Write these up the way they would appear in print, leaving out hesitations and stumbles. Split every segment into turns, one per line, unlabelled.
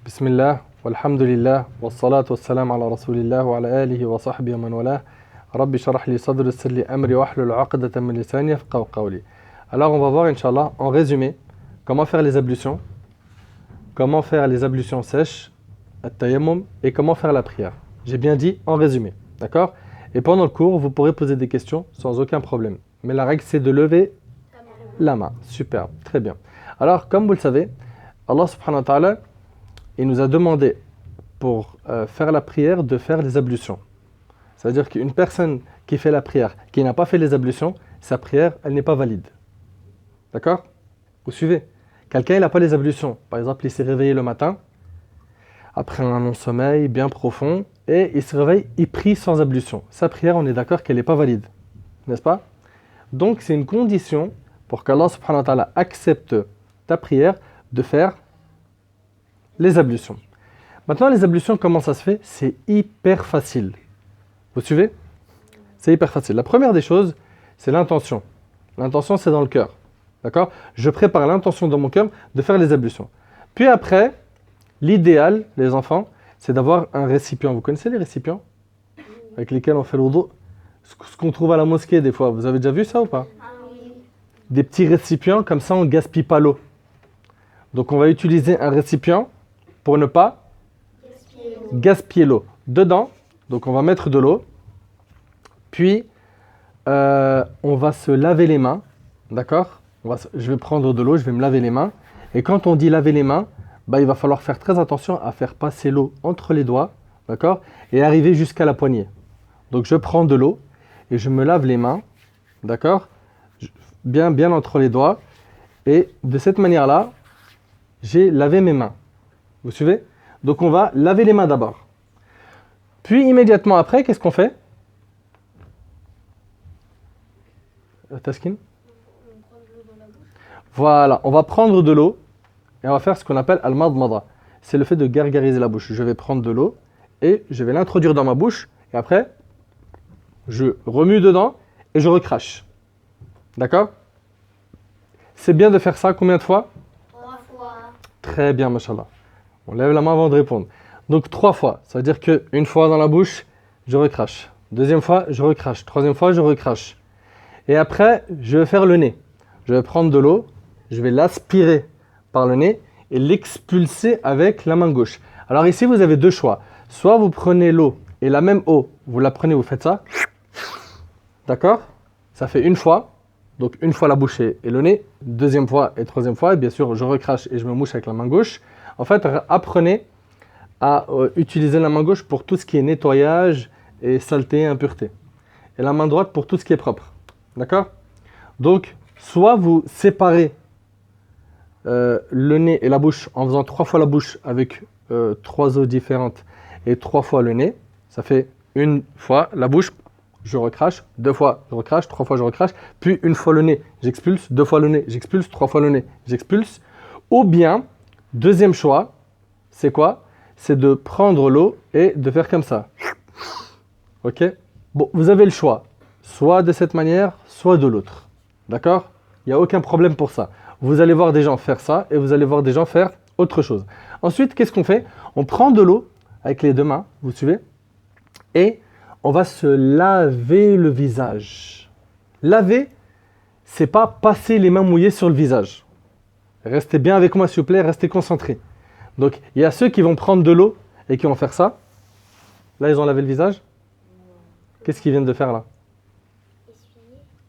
بسم الله والحمد لله والصلاة والسلام على رسول الله وعلى آله وصحبه ومن والاه. ربي شرح لي صدري ويسر لي أمري واحلل عقدة من لساني يفقهوا قولي. Alors on va voir Inch'Allah en résumé comment faire les ablutions sèches, at-tayammum, et comment faire la prière. J'ai bien dit en résumé, d'accord? Et pendant le cours, vous pourrez poser des questions sans aucun problème. Mais la règle c'est de lever la main. Super, très bien. Alors comme vous le savez, Allah subhanahu wa ta'ala, il nous a demandé pour faire la prière de faire les ablutions. C'est-à-dire qu'une personne qui fait la prière, qui n'a pas fait les ablutions, sa prière, elle n'est pas valide. D'accord? Vous suivez? Quelqu'un, il n'a pas les ablutions. Par exemple, il s'est réveillé le matin, après un long sommeil bien profond, et il se réveille, il prie sans ablution. Sa prière, on est d'accord qu'elle n'est pas valide. N'est-ce pas? Donc, c'est une condition pour qu'Allah subhanahu wa ta'ala accepte ta prière de faire les ablutions. Maintenant, les ablutions, comment ça se fait? C'est hyper facile. Vous suivez? C'est hyper facile. La première des choses, c'est l'intention. L'intention, c'est dans le cœur. D'accord? Je prépare l'intention dans mon cœur de faire les ablutions. Puis après, l'idéal, les enfants, c'est d'avoir un récipient. Vous connaissez les récipients? Avec lesquels on fait le wudu? Ce qu'on trouve à la mosquée des fois. Vous avez déjà vu ça ou pas? Des petits récipients, comme ça on ne gaspille pas l'eau. Donc on va utiliser un récipient pour ne pas gaspiller l'eau. Dedans, donc on va mettre de l'eau, puis on va se laver les mains, d'accord? Je vais prendre de l'eau, je vais me laver les mains. Et quand on dit laver les mains, il va falloir faire très attention à faire passer l'eau entre les doigts, d'accord? Et arriver jusqu'à la poignée. Donc je prends de l'eau et je me lave les mains, d'accord? Bien entre les doigts. Et de cette manière-là, j'ai lavé mes mains. Vous suivez? Donc on va laver les mains d'abord. Puis immédiatement après, qu'est-ce qu'on fait? Taskin? Voilà, on va prendre de l'eau et on va faire ce qu'on appelle al-madmada. C'est le fait de gargariser la bouche. Je vais prendre de l'eau et je vais l'introduire dans ma bouche et après, je remue dedans et je recrache. D'accord? C'est bien de faire ça combien de fois?
3 fois.
Très bien, mashallah. On lève la main avant de répondre. Donc 3 fois, ça veut dire qu'une fois dans la bouche, je recrache. Deuxième fois, je recrache. Troisième fois, je recrache. Et après, je vais faire le nez. Je vais prendre de l'eau, je vais l'aspirer par le nez et l'expulser avec la main gauche. Alors ici, vous avez deux choix. Soit vous prenez l'eau et la même eau, vous la prenez, vous faites ça. D'accord? Ça fait une fois. Donc une fois la bouche et le nez. Deuxième fois et troisième fois. Et bien sûr, je recrache et je me mouche avec la main gauche. En fait, apprenez à utiliser la main gauche pour tout ce qui est nettoyage et saleté, impureté. Et la main droite pour tout ce qui est propre. D'accord? Donc, soit vous séparez le nez et la bouche en faisant 3 fois la bouche avec 3 eaux différentes et 3 fois le nez. Ça fait une fois la bouche, je recrache, 2 fois je recrache, 3 fois je recrache, puis une fois le nez, j'expulse, 2 fois le nez, j'expulse, 3 fois le nez, j'expulse. Ou bien, deuxième choix, c'est quoi? C'est de prendre l'eau et de faire comme ça. Ok? Bon, vous avez le choix, soit de cette manière, soit de l'autre. D'accord? Il n'y a aucun problème pour ça. Vous allez voir des gens faire ça et vous allez voir des gens faire autre chose. Ensuite, qu'est-ce qu'on fait? On prend de l'eau avec les deux mains, vous suivez? Et on va se laver le visage. Laver, c'est pas passer les mains mouillées sur le visage. Restez bien avec moi s'il vous plaît, restez concentrés. Donc, il y a ceux qui vont prendre de l'eau et qui vont faire ça. Là, ils ont lavé le visage. Qu'est-ce qu'ils viennent de faire là?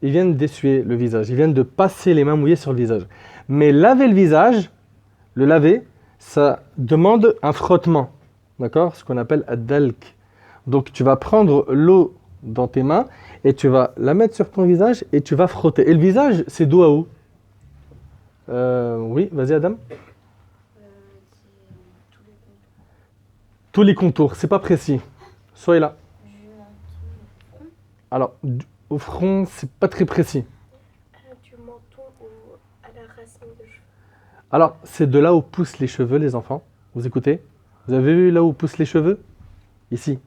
Ils viennent d'essuyer le visage. Ils viennent de passer les mains mouillées sur le visage. Mais laver le visage, le laver, ça demande un frottement. D'accord? Ce qu'on appelle ad-dalk. Donc, tu vas prendre l'eau dans tes mains et tu vas la mettre sur ton visage et tu vas frotter. Et le visage, c'est d'où à où? Oui, vas-y Adam. Tous les contours, c'est pas précis. Soyez là. Alors, au front, c'est pas très précis.
Du menton à la racine de cheveux.
Alors, c'est de là où poussent les cheveux, les enfants. Vous écoutez? Vous avez vu là où poussent les cheveux? Ici.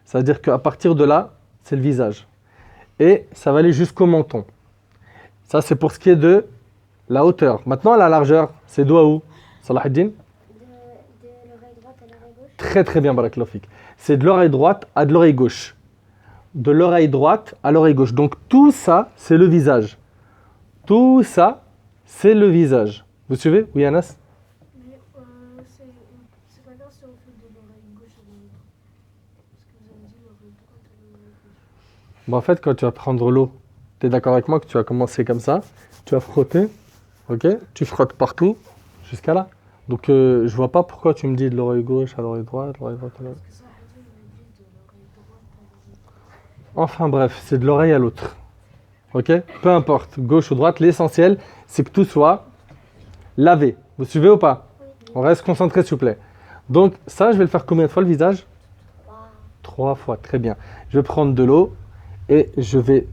Ça veut dire qu'à partir de là, c'est le visage. Et ça va aller jusqu'au menton. Ça, c'est pour ce qui est de la hauteur. Maintenant, la largeur, c'est d'où à où? Salah ad-Din?
De
Très très bien, barakallahu fik. C'est de l'oreille droite à de l'oreille gauche. De l'oreille droite à l'oreille gauche. Donc tout ça, c'est le visage. Tout ça, c'est le visage. Vous suivez? Oui, Anas?
Mais c'est pas grave si on fait de l'oreille gauche à l'oreille droite. Parce que vous avez dit l'oreille droite à l'oreille gauche.
Bon, en fait, quand tu vas prendre l'eau, tu es d'accord avec moi que tu vas commencer comme ça. Tu vas frotter, ok? Tu frottes partout, jusqu'à là. Donc, je vois pas pourquoi tu me dis de l'oreille gauche à l'oreille droite, l'oreille droite à l'oreille.
Parce que ça a dit, on a dit de l'oreille droite à l'oreille droite.
Enfin bref, c'est de l'oreille à l'autre. Ok? Peu importe, gauche ou droite, l'essentiel, c'est que tout soit lavé. Vous suivez ou pas? On reste concentré, s'il vous plaît. Donc, ça, je vais le faire combien de fois le visage? 3 fois, très bien. Je vais prendre de l'eau et je vais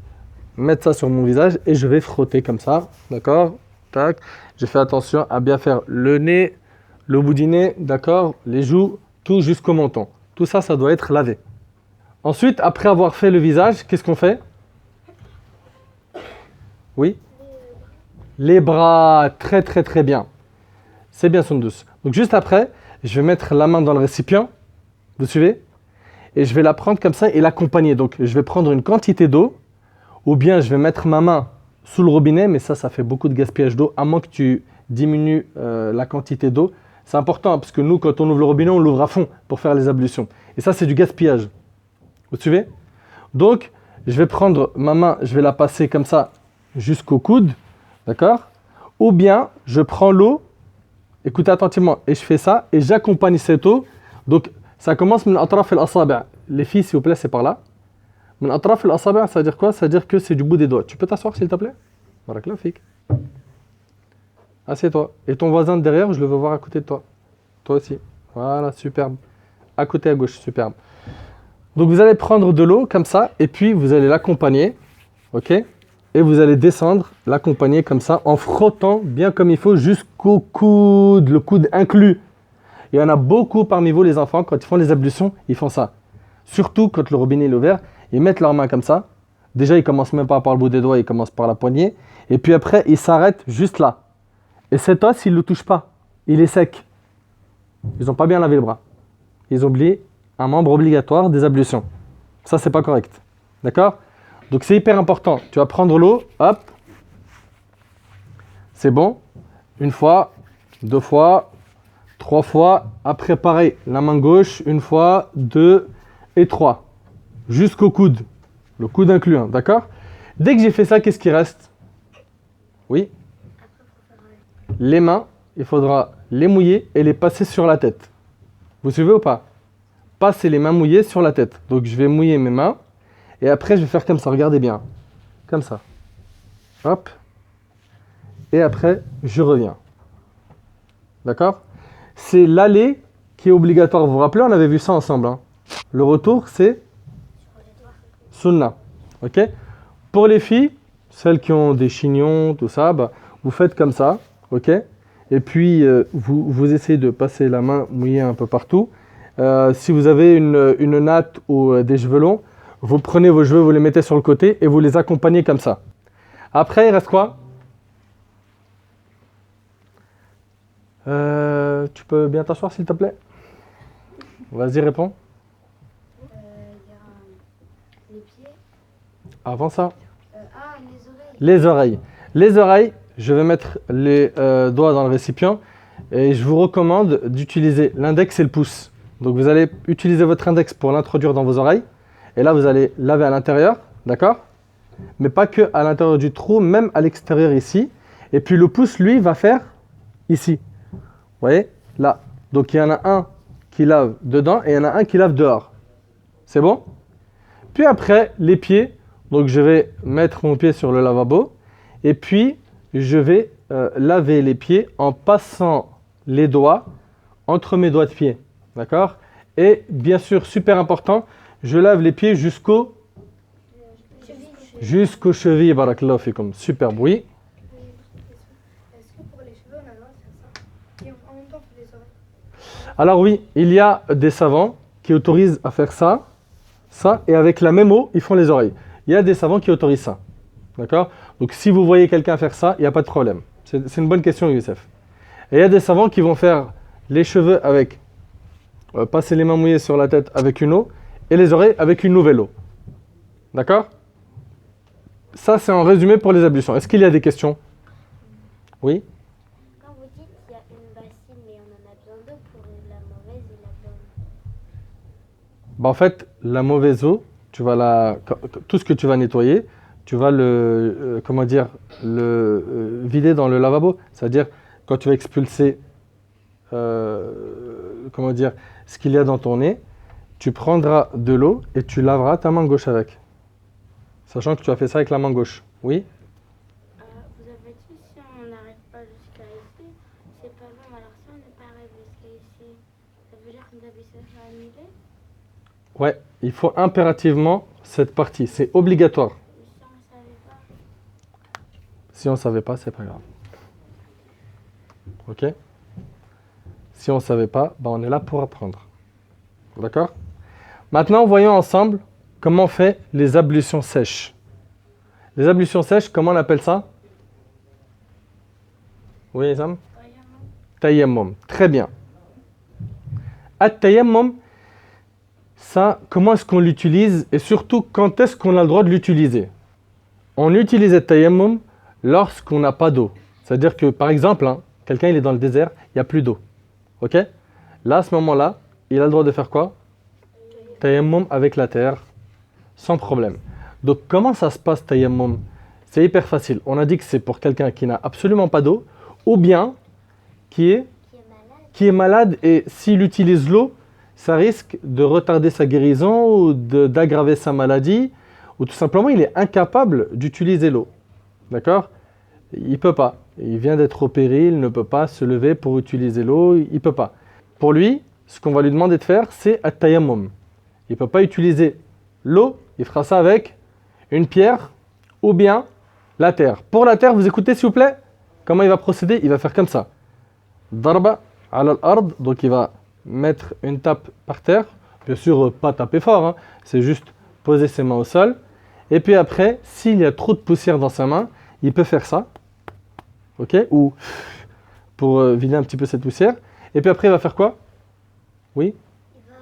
mettre ça sur mon visage et je vais frotter comme ça. D'accord? Tac. Je fais attention à bien faire le nez, le bout du nez, d'accord? Les joues, tout jusqu'au menton. Tout ça, ça doit être lavé. Ensuite, après avoir fait le visage, qu'est-ce qu'on fait? Oui? Les bras, très très très bien. C'est bien, Sundus. Donc juste après, je vais mettre la main dans le récipient. Vous suivez? Et je vais la prendre comme ça et l'accompagner. Donc je vais prendre une quantité d'eau, ou bien je vais mettre ma main sous le robinet, mais ça fait beaucoup de gaspillage d'eau, à moins que tu diminues la quantité d'eau. C'est important, hein, parce que nous, quand on ouvre le robinet, on l'ouvre à fond pour faire les ablutions. Et ça, c'est du gaspillage. Vous suivez? Donc, je vais prendre ma main, je vais la passer comme ça jusqu'au coude, d'accord? Ou bien, je prends l'eau, écoutez attentivement, et je fais ça, et j'accompagne cette eau. Donc, ça commence min atraf al-asabi'. Les filles, s'il vous plaît, c'est par là. Min atraf al-asabi', ça veut dire quoi? Ça veut dire que c'est du bout des doigts. Tu peux t'asseoir, s'il te plaît? Barakallahu fik. Assieds-toi. Et ton voisin de derrière, je le veux voir à côté de toi. Toi aussi. Voilà, superbe. À côté à gauche, superbe. Donc vous allez prendre de l'eau comme ça, et puis vous allez l'accompagner, ok? Et vous allez descendre, l'accompagner comme ça, en frottant bien comme il faut jusqu'au coude, le coude inclus. Il y en a beaucoup parmi vous, les enfants, quand ils font les ablutions, ils font ça. Surtout quand le robinet est ouvert, ils mettent leurs mains comme ça. Déjà, ils commencent même pas par le bout des doigts, ils commencent par la poignée. Et puis après, ils s'arrêtent juste là. Et cet os, ils ne le touchent pas. Il est sec. Ils n'ont pas bien lavé le bras. Ils ont oublié un membre obligatoire des ablutions. Ça, c'est pas correct. D'accord? Donc, c'est hyper important. Tu vas prendre l'eau, hop. C'est bon. Une fois, 2 fois, 3 fois. Après, pareil, la main gauche, 1 fois, 2 et 3. Jusqu'au coude. Le coude inclus, hein, d'accord? Dès que j'ai fait ça, qu'est-ce qui reste? Oui? Les mains, il faudra les mouiller et les passer sur la tête. Vous suivez ou pas? Passer les mains mouillées sur la tête. Donc je vais mouiller mes mains et après je vais faire comme ça, regardez bien. Comme ça. Hop. Et après, je reviens. D'accord? C'est l'aller qui est obligatoire. Vous vous rappelez, on avait vu ça ensemble. Hein. Le retour, c'est Sunna. Ok? Pour les filles, celles qui ont des chignons, tout ça, bah, vous faites comme ça. Ok? Et puis, vous essayez de passer la main mouillée un peu partout. Si vous avez une natte ou des cheveux longs, vous prenez vos cheveux, vous les mettez sur le côté et vous les accompagnez comme ça. Après, il reste quoi? Tu peux bien t'asseoir, s'il te plaît? Vas-y, réponds.
Il y a les pieds.
Avant ça.
Les oreilles.
Les oreilles, je vais mettre les doigts dans le récipient et je vous recommande d'utiliser l'index et le pouce. Donc vous allez utiliser votre index pour l'introduire dans vos oreilles et là vous allez laver à l'intérieur, d'accord? Mais pas que à l'intérieur du trou, même à l'extérieur ici. Et puis le pouce, lui, va faire ici. Vous voyez? Là. Donc il y en a un qui lave dedans et il y en a un qui lave dehors. C'est bon? Puis après, les pieds. Donc je vais mettre mon pied sur le lavabo et puis je vais laver les pieds en passant les doigts entre mes doigts de pied. D'accord? Et bien sûr, super important, je lave les pieds jusqu'aux chevilles. Barakallahu fikum. Super bruit.
Est-ce que pour les cheveux, on a le droit de faire ça? Et en même temps, pour les oreilles.
Alors oui, il y a des savants qui autorisent à faire ça, et avec la même eau, ils font les oreilles. Il y a des savants qui autorisent ça. D'accord? Donc si vous voyez quelqu'un faire ça, il n'y a pas de problème. C'est une bonne question, Youssef. Et il y a des savants qui vont faire les cheveux avec passer les mains mouillées sur la tête avec une eau et les oreilles avec une nouvelle eau. D'accord? Ça, c'est en résumé pour les ablutions. Est-ce qu'il y a des questions? Oui?
Quand vous dites qu'il y a une bassine, mais on en a besoin d'eau pour la mauvaise et la bonne.
Bah, en fait, la mauvaise eau, tout ce que tu vas nettoyer, tu vas comment dire, vider dans le lavabo. C'est-à-dire, quand tu vas expulser, comment dire, ce qu'il y a dans ton nez, tu prendras de l'eau et tu laveras ta main gauche avec. Sachant que tu as fait ça avec la main gauche. Oui?
Vous avez dit si on n'arrive pas jusqu'à ici, c'est pas bon. Alors si on n'est pas arrivé jusqu'à ici, ça veut dire que notre ablution sera annulée?
Ouais, il faut impérativement cette partie. C'est obligatoire.
Mais si on ne savait pas?
Si on ne savait pas, c'est pas grave. Ok? Si on ne savait pas, bah on est là pour apprendre. D'accord? Maintenant, voyons ensemble comment on fait les ablutions sèches. Les ablutions sèches, comment on appelle ça? Oui, Sam? Tayammum. Très bien. At-tayammum, ça, comment est-ce qu'on l'utilise et surtout, quand est-ce qu'on a le droit de l'utiliser? On utilise le tayammum lorsqu'on n'a pas d'eau. C'est-à-dire que, par exemple, quelqu'un il est dans le désert, il n'y a plus d'eau. Ok? Là, à ce moment-là, il a le droit de faire quoi? Tayammum avec la terre, sans problème. Donc, comment ça se passe, tayammum? C'est hyper facile. On a dit que c'est pour quelqu'un qui n'a absolument pas d'eau, ou bien qui est malade, et s'il utilise l'eau, ça risque de retarder sa guérison ou d'aggraver sa maladie, ou tout simplement, il est incapable d'utiliser l'eau. D'accord? Il ne peut pas. Il vient d'être opéré, il ne peut pas se lever pour utiliser l'eau, il ne peut pas. Pour lui, ce qu'on va lui demander de faire, c'est at-tayammum. Il ne peut pas utiliser l'eau, il fera ça avec une pierre ou bien la terre. Pour la terre, vous écoutez s'il vous plaît? Comment il va procéder? Il va faire comme ça. Darba ala al-ard, donc il va mettre une tape par terre. Bien sûr, pas taper fort, c'est juste poser ses mains au sol. Et puis après, s'il y a trop de poussière dans sa main, il peut faire ça. Ok? Ou pour vider un petit peu cette poussière. Et puis après, il va faire quoi? Oui?
Il va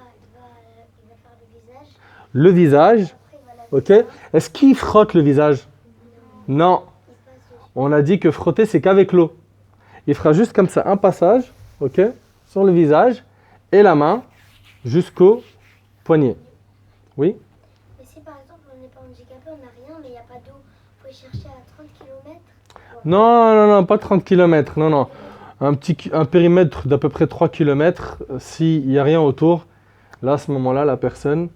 faire le visage.
Le visage.
Après, il va laver.
Ok? Est-ce qu'il frotte le visage? Non.
Il passe dessus.
On a dit que frotter, c'est qu'avec l'eau. Il fera juste comme ça un passage, ok, sur le visage et la main jusqu'au poignet. Oui?
Mais si par exemple on n'est pas handicapé, on n'a rien, mais il n'y a pas d'eau, il faut chercher à 30 km.
Non, pas 30 km, non. Un périmètre d'à peu près 3 km, s'il n'y a rien autour, là, à ce moment-là, la personne,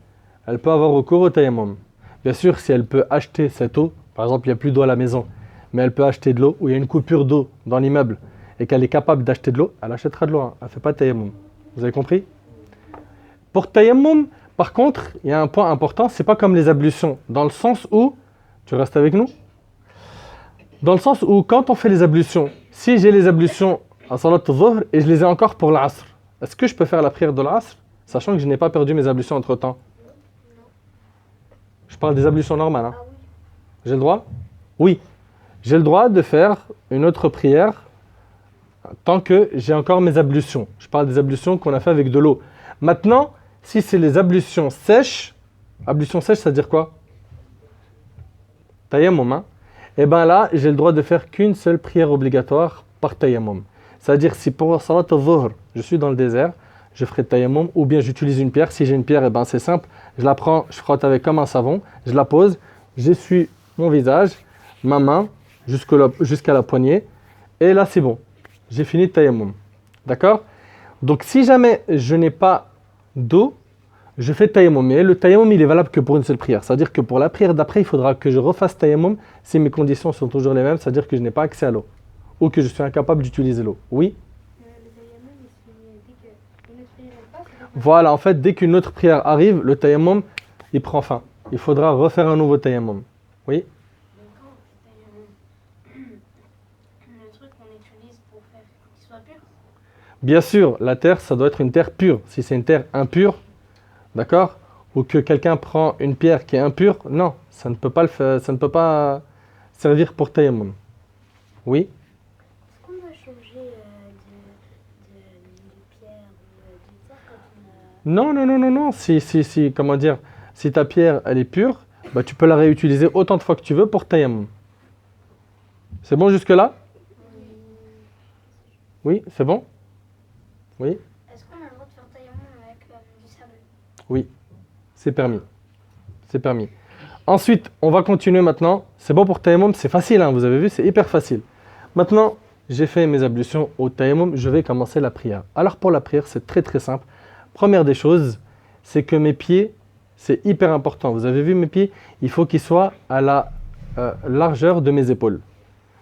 elle peut avoir recours au tayammum. Bien sûr, si elle peut acheter cette eau, par exemple, il n'y a plus d'eau à la maison, mais elle peut acheter de l'eau, ou il y a une coupure d'eau dans l'immeuble, et qu'elle est capable d'acheter de l'eau, elle achètera de l'eau, elle ne fait pas de tayammum. Vous avez compris? Pour tayammum, par contre, il y a un point important, c'est pas comme les ablutions, dans le sens où, tu restes avec nous? Dans le sens où, quand on fait les ablutions, si j'ai les ablutions à Salat al-Dhuhr et je les ai encore pour l'Asr, est-ce que je peux faire la prière de l'Asr, sachant que je n'ai pas perdu mes ablutions entre-temps? Je parle des ablutions normales.
Ah oui.
J'ai le droit? Oui. J'ai le droit de faire une autre prière tant que j'ai encore mes ablutions. Je parle des ablutions qu'on a fait avec de l'eau. Maintenant, si c'est les ablutions sèches, ça veut dire quoi? Tayammum, et bien là, j'ai le droit de faire qu'une seule prière obligatoire par tayammum. C'est-à-dire, si pour Salat al-Dhuhr, je suis dans le désert, je ferai tayammum, ou bien j'utilise une pierre. Si j'ai une pierre, et ben c'est simple, je la prends, je frotte avec comme un savon, je la pose, j'essuie mon visage, ma main, jusqu'à la poignée, et là c'est bon. J'ai fini le tayammum. D'accord? Donc si jamais je n'ai pas d'eau, je fais tayammum. Mais le tayammum, il est valable que pour une seule prière. C'est-à-dire que pour la prière d'après, il faudra que je refasse tayammum si mes conditions sont toujours les mêmes, c'est-à-dire que je n'ai pas accès à l'eau. Ou que je suis incapable d'utiliser l'eau. Oui?
Le tayammum, il se finit dès qu'une autre prière elle passe.
Voilà, en fait, dès qu'une autre prière arrive, le tayammum, il prend fin. Il faudra refaire un nouveau tayammum. Oui?
Mais quand on fait le truc qu'on utilise pour faire qu'il soit pur,
Bien sûr, la terre, ça doit être une terre pure. Si c'est une terre impure, d'accord? Ou que quelqu'un prend une pierre qui est impure, non, ça ne peut pas ça ne peut pas servir pour tayammum. Oui?
Est-ce qu'on doit changer de pierre ou de terre quand on a
Non, non, non, non, non. Si, comment dire, si ta pierre, elle est pure, bah, tu peux la réutiliser autant de fois que tu veux pour tayammum. C'est bon jusque-là? Oui, c'est bon? Oui,
Est-ce qu'on a le droit de faire taillement avec du sable?
oui, c'est permis. C'est permis. Ensuite, on va continuer maintenant. C'est bon pour tayammum, c'est facile, hein, vous avez vu, c'est hyper facile. Maintenant, j'ai fait mes ablutions au tayammum, je vais commencer la prière. Alors pour la prière, c'est très très simple. Première des choses, c'est que mes pieds, c'est hyper important. Vous avez vu mes pieds, il faut qu'ils soient à la largeur de mes épaules.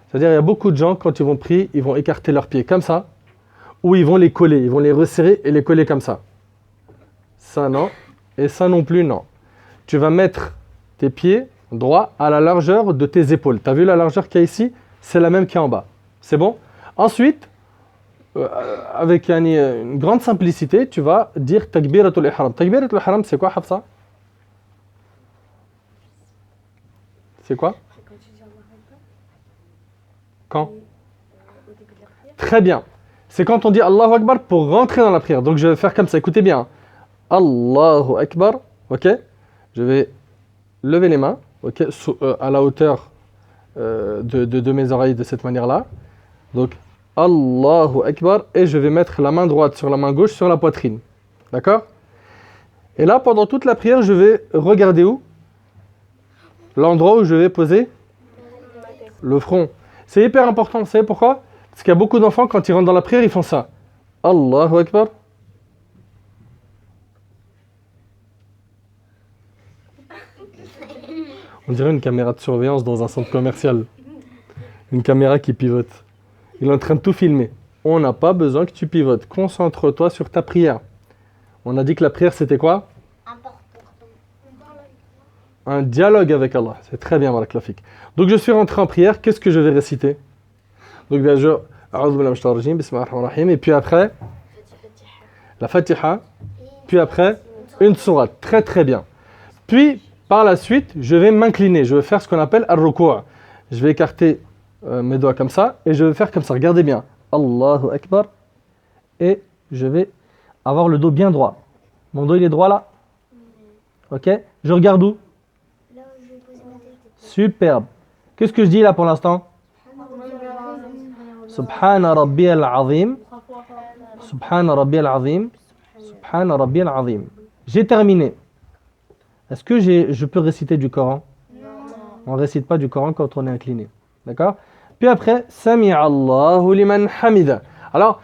C'est-à-dire, il y a beaucoup de gens, quand ils vont prier, ils vont écarter leurs pieds comme ça, ou ils vont les coller, ils vont les resserrer et les coller comme ça. Ça, non. Et ça non plus, non. Tu vas mettre tes pieds droits à la largeur de tes épaules. Tu as vu la largeur qu'il y a ici? C'est la même qu'il y a en bas. C'est bon? Ensuite, avec une grande simplicité, tu vas dire Takbiratul Ihram. Takbiratul Ihram, c'est quoi, Hafsa? C'est quoi?
C'est quand tu dis Allahu Akbar,
Quand?
au début de la prière.
Très bien. C'est quand on dit Allahu Akbar pour rentrer dans la prière. Donc je vais faire comme ça. Écoutez bien. Allahu Akbar. Ok? Je vais lever les mains. Ok? À la hauteur de mes oreilles de cette manière-là. Donc Allahu Akbar. Et je vais mettre la main droite sur la main gauche sur la poitrine. D'accord? Et là, pendant toute la prière, je vais regarder où? L'endroit où je vais poser le front. C'est hyper important. Vous savez pourquoi? Parce qu'il y a beaucoup d'enfants, quand ils rentrent dans la prière, ils font ça. Allahu Akbar. On dirait une caméra de surveillance dans un centre commercial. Une caméra qui pivote. Il est en train de tout filmer. On n'a pas besoin que tu pivotes. Concentre-toi sur ta prière. On a dit que la prière, c'était quoi? Un dialogue avec Allah. C'est très bien, barakallahu fik. Donc je suis rentré en prière. Qu'est-ce que je vais réciter? Donc bien sûr, et puis après, la Fatiha. Puis après, une sourate. Très très bien. Puis, par la suite, je vais m'incliner. Je vais faire ce qu'on appelle al-ruku'. Je vais écarter mes doigts comme ça et je vais faire comme ça. Regardez bien. Allahu Akbar. Et je vais avoir le dos bien droit. Mon dos, il est droit là? Ok? Je regarde où?
Là où je vais poser ma tête.
Superbe. Qu'est-ce que je dis là pour l'instant? Subhana Rabbi al-Azim. Subhana Rabbi al-Azim. Subhana Rabbi al-Azim. J'ai terminé. Est-ce que je peux réciter du Coran?
Non.
On ne récite pas du Coran quand on est incliné. D'accord? Puis après, Sami'a Allahu liman hamida. Alors,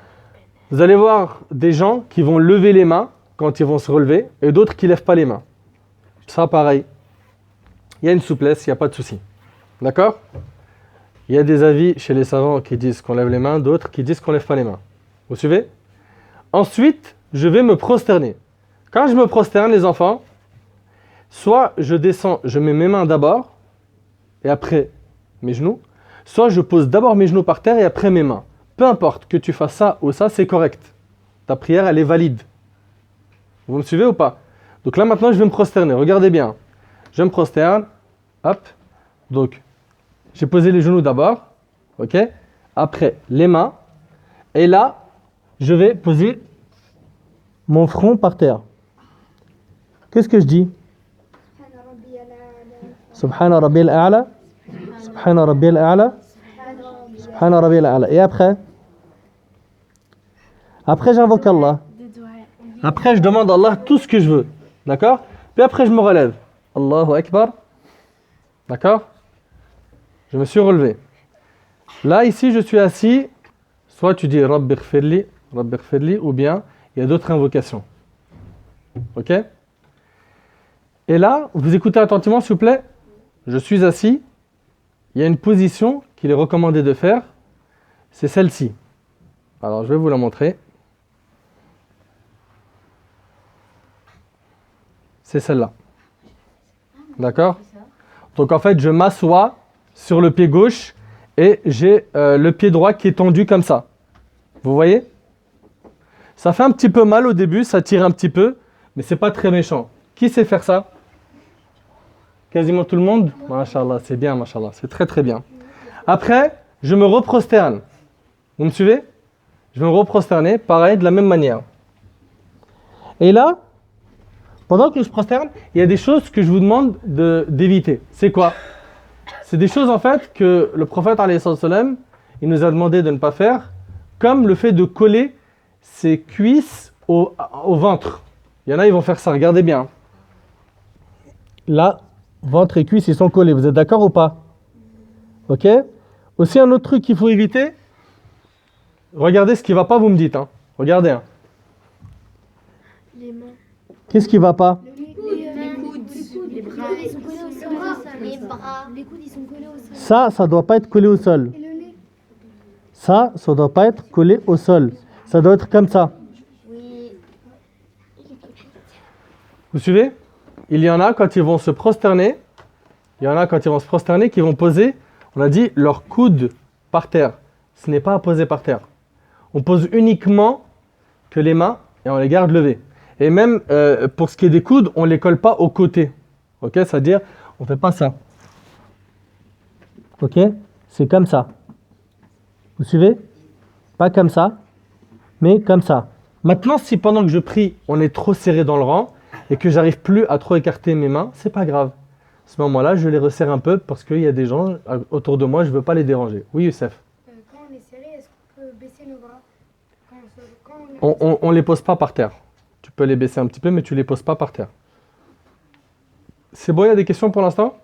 vous allez voir des gens qui vont lever les mains quand ils vont se relever et d'autres qui ne lèvent pas les mains. Ça, pareil. Il y a une souplesse, il n'y a pas de souci. D'accord? Il y a des avis chez les savants qui disent qu'on lève les mains, d'autres qui disent qu'on ne lève pas les mains. Vous suivez? Ensuite, je vais me prosterner. Quand je me prosterne, les enfants, soit je descends, je mets mes mains d'abord, et après mes genoux, soit je pose d'abord mes genoux par terre et après mes mains. Peu importe que tu fasses ça ou ça, c'est correct. Ta prière, elle est valide. Vous me suivez ou pas? Donc là, maintenant, je vais me prosterner. Regardez bien. Je me prosterne. Hop. Donc, j'ai posé les genoux d'abord. Ok? Après, les mains. Et là, je vais poser mon front par terre. Qu'est-ce que je dis? Subhana Rabbi al-A'la. Subhana Rabbi al-A'la. Subhana Rabbi al-A'la. Et après? Après, j'invoque Allah. Après, je demande à Allah tout ce que je veux. D'accord? Puis après, je me relève. Allahu Akbar. D'accord? Je me suis relevé. Là, ici, je suis assis. Soit tu dis Rabbi ghfirli, ou bien il y a d'autres invocations. Ok? Et là, vous écoutez attentivement, s'il vous plaît. Je suis assis. Il y a une position qu'il est recommandé de faire. C'est celle-ci. Alors, je vais vous la montrer. C'est celle-là. D'accord? Donc, en fait, je m'assois sur le pied gauche et j'ai le pied droit qui est tendu comme ça. Vous voyez? Ça fait un petit peu mal au début, ça tire un petit peu, mais c'est pas très méchant. Qui sait faire ça? Quasiment tout le monde? Masha'Allah, c'est bien, Masha'Allah, c'est très très bien. Après, je me reprosterne. Vous me suivez? Je vais me reprosterner, pareil, de la même manière. Et là, Pendant que je prosterne, il y a des choses que je vous demande d'éviter. C'est quoi? C'est des choses en fait que le prophète alayhi salam, il nous a demandé de ne pas faire, comme le fait de coller ses cuisses au ventre. Il y en a, ils vont faire ça, regardez bien. Là, ventre et cuisses, ils sont collés. Vous êtes d'accord ou pas? Ok? Aussi, un autre truc qu'il faut éviter. Regardez ce qui ne va pas, vous me dites. Hein. Regardez. Hein.
Les mains.
Qu'est-ce qui ne va pas?
Les coudes. Les bras. Ils sont collés au sol.
Les bras.
Les coudes, ils sont collés au sol.
Ça ne doit pas être collé au sol.
Et le nez.
Ça ne doit pas être collé au sol. Ça doit être comme ça.
Oui.
Vous suivez? Il y en a quand ils vont se prosterner. Il y en a quand ils vont se prosterner qui vont poser, on a dit, leur coude par terre. Ce n'est pas à poser par terre. On pose uniquement que les mains et on les garde levées. Et même pour ce qui est des coudes, on ne les colle pas au côté. Ok? C'est-à-dire, on ne fait pas ça. Ok? C'est comme ça. Vous suivez? Pas comme ça, mais comme ça. Maintenant, si pendant que je prie, on est trop serré dans le rang et que j'arrive plus à trop écarter mes mains, c'est pas grave. À ce moment-là, je les resserre un peu parce qu'il y a des gens autour de moi, je ne veux pas les déranger. Oui, Youssef?
Quand on est serré, est-ce qu'on peut baisser nos bras quand
On les pose pas par terre. Tu peux les baisser un petit peu, mais tu les poses pas par terre. C'est bon, il y a des questions pour l'instant?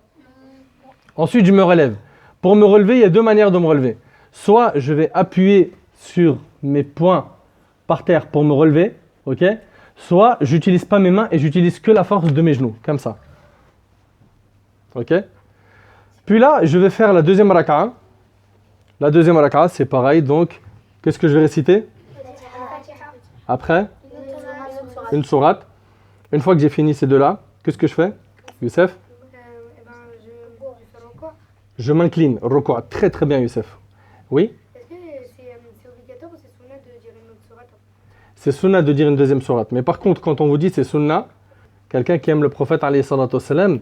Ensuite, je me relève. Pour me relever, il y a deux manières de me relever. Soit je vais appuyer sur mes poings par terre pour me relever, ok? Soit j'utilise pas mes mains et j'utilise que la force de mes genoux, comme ça. Ok? Puis là, je vais faire la deuxième raka'a. La deuxième raka'a, c'est pareil. Donc, qu'est-ce que je vais réciter? Après, une sourate. Une fois que j'ai fini ces deux-là, qu'est-ce que je fais? Youssef?
je fais encore.
Je m'incline. Roko'. Très très bien, Youssef. Oui?
Est-ce que c'est obligatoire ou c'est sunna de dire une autre sourate?
C'est sunna de dire une deuxième sourate. Mais par contre, quand on vous dit c'est sunna, quelqu'un qui aime le prophète, alayhi salatu wassalam,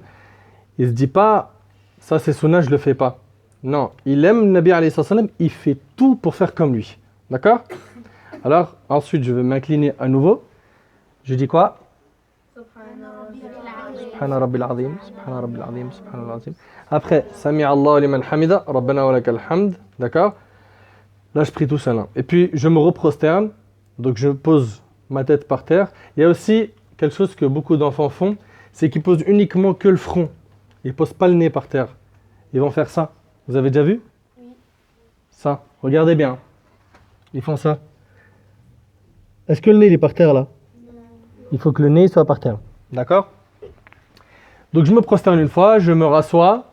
il ne se dit pas, ça c'est sunna, je ne le fais pas. Non, il aime le Nabi alayhi salatu wassalam, il fait tout pour faire comme lui. D'accord? Alors, ensuite, je vais m'incliner à nouveau. Je dis quoi? Subhana rabbil azim, subhana rabbil azim, subhana rabbil azim. Après, Sami Allah liman hamida, rabbana wa lakal hamd. D'accord? Là, je prie tout seul. Hein. Et puis, je me reprosterne. Donc, je pose ma tête par terre. Il y a aussi quelque chose que beaucoup d'enfants font, c'est qu'ils posent uniquement que le front. Ils ne posent pas le nez par terre. Ils vont faire ça. Vous avez déjà vu? Oui. Ça. Regardez bien. Ils font ça. Est-ce que le nez il est par terre là? Non. Il faut que le nez soit par terre. D'accord? Donc je me prosterne une fois, je me rassois,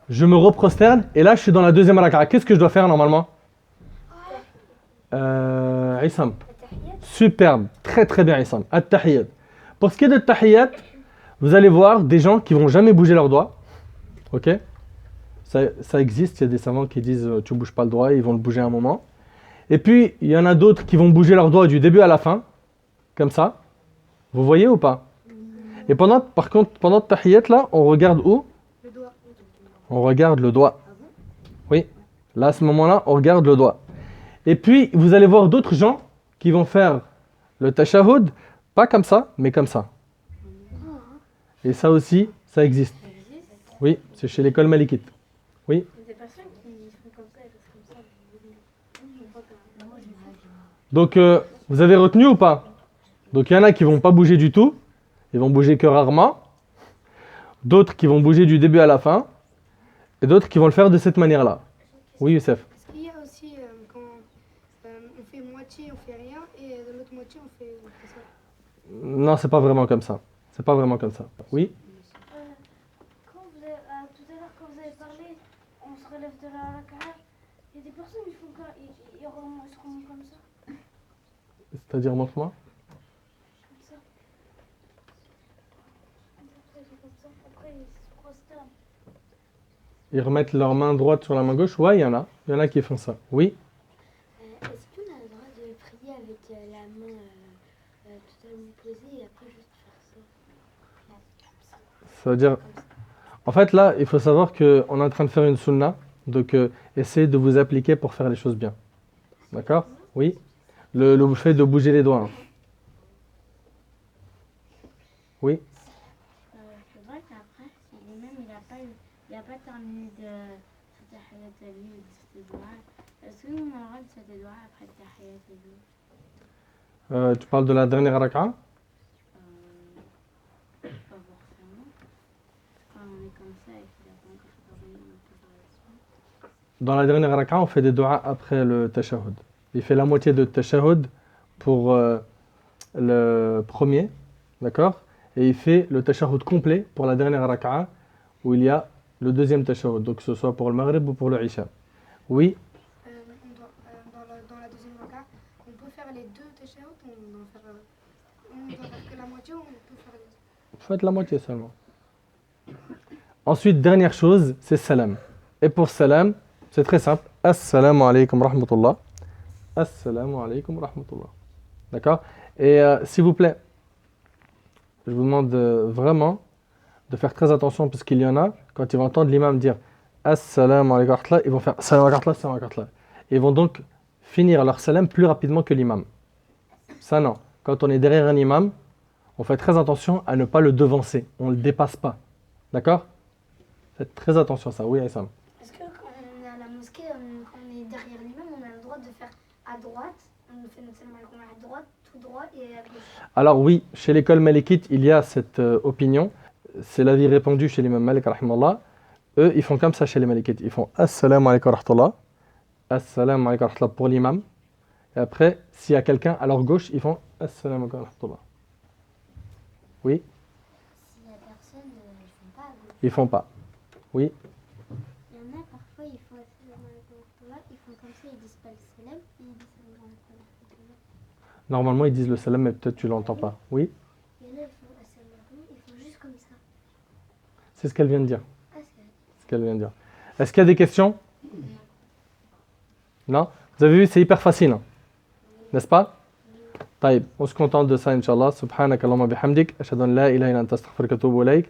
je me reprosterne, et là je suis dans la deuxième raka'a. Qu'est-ce que je dois faire normalement? Issam. Superbe. Très très bien, Issam. At-tahiyyat. Pour ce qui est de tahiyyat, vous allez voir des gens qui vont jamais bouger leurs doigts. Ok? Ça existe, il y a des savants qui disent tu bouges pas le doigt, ils vont le bouger un moment. Et puis, il y en a d'autres qui vont bouger leurs doigts du début à la fin, comme ça. Vous voyez ou pas? Et par contre, pendant le tahiyyat, là, on regarde où?
Le doigt.
On regarde le doigt. Oui. Là, à ce moment-là, on regarde le doigt. Et puis, vous allez voir d'autres gens qui vont faire le tashahhud, pas comme ça, mais comme ça. Et ça aussi, ça existe. Oui, c'est chez l'école malikite. Oui.
Des personnes qui font comme ça et comme ça.
Donc, vous avez retenu ou pas? Donc, il y en a qui vont pas bouger du tout. Ils vont bouger que rarement. D'autres qui vont bouger du début à la fin. Et d'autres qui vont le faire de cette manière-là. Oui, Youssef.
Est-ce qu'il y a aussi quand on fait moitié, on fait rien, et de l'autre moitié, on fait ça?
Non, c'est pas vraiment comme ça. C'est pas vraiment comme ça. Oui.
Tout à l'heure, quand vous avez parlé, on se relève de la raka'a. Il y a des personnes qui font ils seront comme ça.
C'est-à-dire, montre-moi.
Comme ça. Après, ils se prosternent.
Ils remettent leur main droite sur la main gauche. Ouais, il y en a. Il y en a qui font ça. Oui.
Est-ce qu'on a le droit de prier avec la main totalement posée et après juste faire ça?
Ça veut dire... En fait, là, il faut savoir qu'on est en train de faire une sunna. Donc, essayez de vous appliquer pour faire les choses bien. D'accord? Oui. Le fait de bouger les doigts. Hein. Oui.
C'est vrai qu'après, si l'imam il a pas terminé de Tahiyat al-Lim ou de Dua, est-ce qu'on a le droit de faire des Dua après Tahiyat al-Lim?
Tu parles de la dernière raka'a?
Pas forcément. Quand on est comme ça et qu'il a pas encore terminé, on peut faire la suite.
Dans la dernière raka'a, on fait des du'as après le tashahhud. Il fait la moitié de tashahhud pour le premier, d'accord? Et il fait le tashahhud complet pour la dernière raka'a où il y a le deuxième tashahhud, donc que ce soit pour le maghrib ou pour le isha. Oui,
Dans la deuxième raka, on peut faire les deux tashahhud, on doit faire que la moitié ou on peut faire les...
faites la moitié seulement. Ensuite, dernière chose, c'est salam. Et pour salam, c'est très simple. Assalamu alaikum rahmatullah. Assalamu alaikum rahmatullah. D'accord? Et s'il vous plaît, je vous demande vraiment de faire très attention parce qu'il y en a, quand ils vont entendre l'imam dire Assalamu alaikum rahmatullah, ils vont faire Assalamu alaikum rahmatullah, Assalamu alaikum rahmatullah. Ils vont donc finir leur salam plus rapidement que l'imam. Ça non. Quand on est derrière un imam, on fait très attention à ne pas le devancer. On ne le dépasse pas. D'accord? Faites très attention à ça. Oui, Aïssam.
Est-ce que quand on est à la mosquée, quand on est derrière l'imam, on a le droit de faire à droite, on fait notre salam alaikum à droite, tout droit et à gauche?
Alors oui, chez l'école malikite, il y a cette opinion. C'est l'avis répandu chez l'imam Malik, rahimallah. Eux, ils font comme ça chez les malikites. Ils font Assalamu alaikum rahmatullah. Assalamu alaikum rahmatullah pour l'imam. Et après, s'il y a quelqu'un à leur gauche, ils font Assalamu alaikum rahmatullah. Oui,
S'il y a personne, ils font pas à gauche.
ils font pas. Oui,
Il y en a parfois, ils font salam alaikum wa rahmatullah, ils font comme ça, ils disent pas le salam, ils disent salam alaikum wa rahmatullah.
normalement ils disent le salam, mais peut-être tu l'entends pas. Oui,
Il y en a, ils font salam alaikum, ils font juste comme ça.
c'est ce qu'elle vient de dire.
Ah, c'est
Ce qu'elle vient de dire. Est-ce qu'il y a des questions? Non? Vous avez vu, c'est hyper facile. Hein? N'est-ce pas? طيب, on se contente de ça, Inch'Allah. Subhanak Allahumma bihamdik. Ashhadu an la ilaha illa anta astaghfiruka wa atubu ilayk.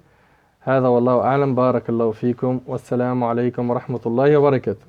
هذا والله أعلم. بارك الله فيكم والسلام عليكم ورحمة الله وبركاته.